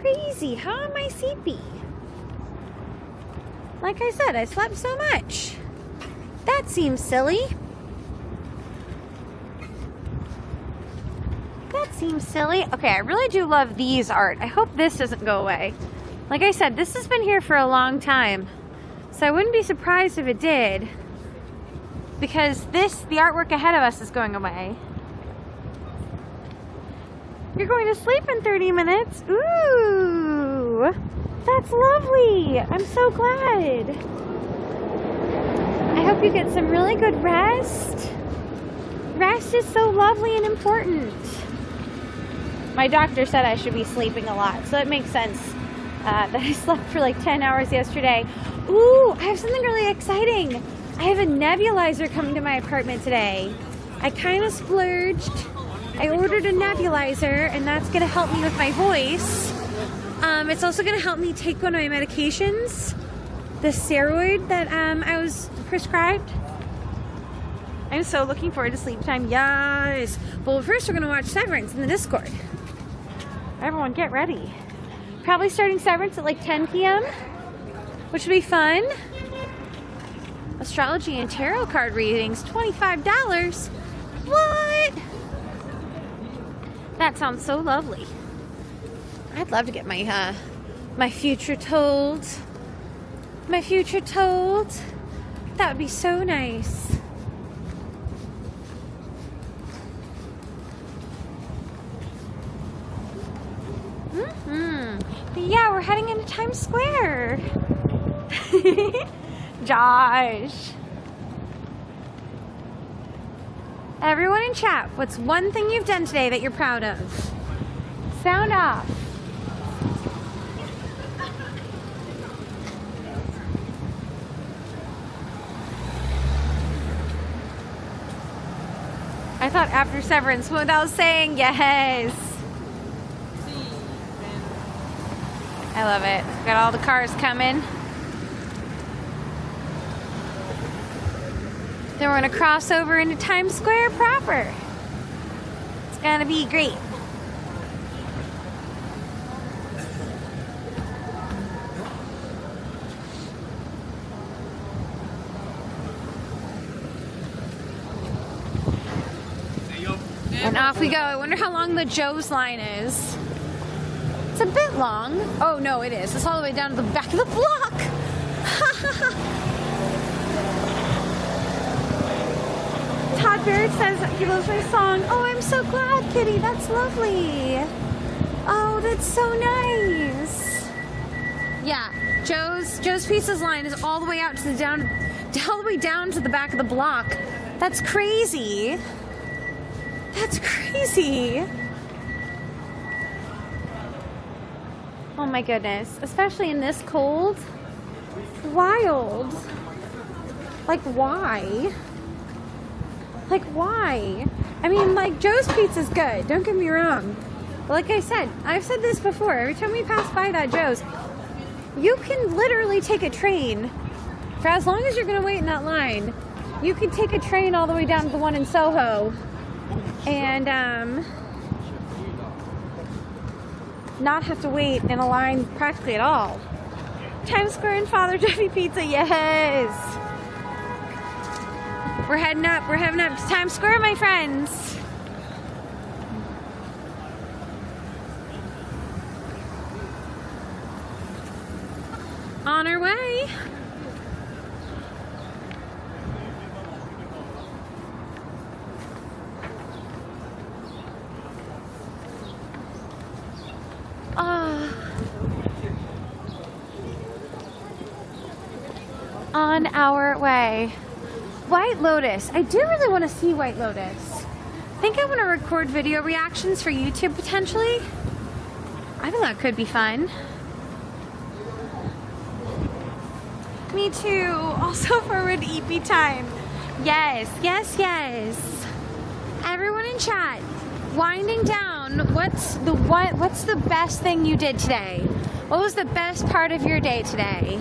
crazy. How am I sleepy? Like I said, I slept so much. That seems silly. That seems silly. Okay, I really do love these art. I hope this doesn't go away. Like I said, this has been here for a long time. So I wouldn't be surprised if it did. Because the artwork ahead of us is going away. You're going to sleep in 30 minutes. Ooh, that's lovely. I'm so glad. I hope you get some really good rest. Rest is so lovely and important. My doctor said I should be sleeping a lot, so it makes sense that I slept for like 10 hours yesterday. Ooh, I have something really exciting. I have a nebulizer coming to my apartment today. I kind of splurged. I ordered a nebulizer, and that's going to help me with my voice. It's also going to help me take one of my medications, the steroid that I was prescribed. I'm so looking forward to sleep time. Yes. Well, first we're going to watch Severance in the Discord. Everyone get ready. Probably starting Severance at like 10 p.m., which will be fun. Astrology and tarot card readings, $25. What? That sounds so lovely. I'd love to get my my future told. My future told. That would be so nice. Yeah, we're heading into Times Square. Josh. Everyone in chat, what's one thing you've done today that you're proud of? Sound off. I thought after Severance, what I was saying, yes. I love it. Got all the cars coming. Then we're going to cross over into Times Square proper. It's going to be great. And off we go. I wonder how long the Joe's line is. It's a bit long. Oh, no, it is. It's all the way down to the back of the block. Todd Barrett says he loves my song. Oh, I'm so glad, Kitty. That's lovely. Oh, that's so nice. Yeah, Joe's Pizza's line is all the way out to the all the way down to the back of the block. That's crazy. That's crazy. Oh my goodness, especially in this cold. Wild. Like, why? Like, why? I mean, like, Joe's Pizza's good, don't get me wrong. But like I said, I've said this before, every time we pass by that Joe's, you can literally take a train, for as long as you're gonna wait in that line, you can take a train all the way down to the one in Soho, and not have to wait in a line practically at all. Times Square and Father Jeffy Pizza, yes! We're heading up to Times Square, my friends. On our way. On our way. White Lotus. I do really want to see White Lotus. I think I want to record video reactions for YouTube potentially. I think that could be fun. Me too. Also forward EP time. Yes, yes, yes. Everyone in chat, winding down, what's the best thing you did today? What was the best part of your day today?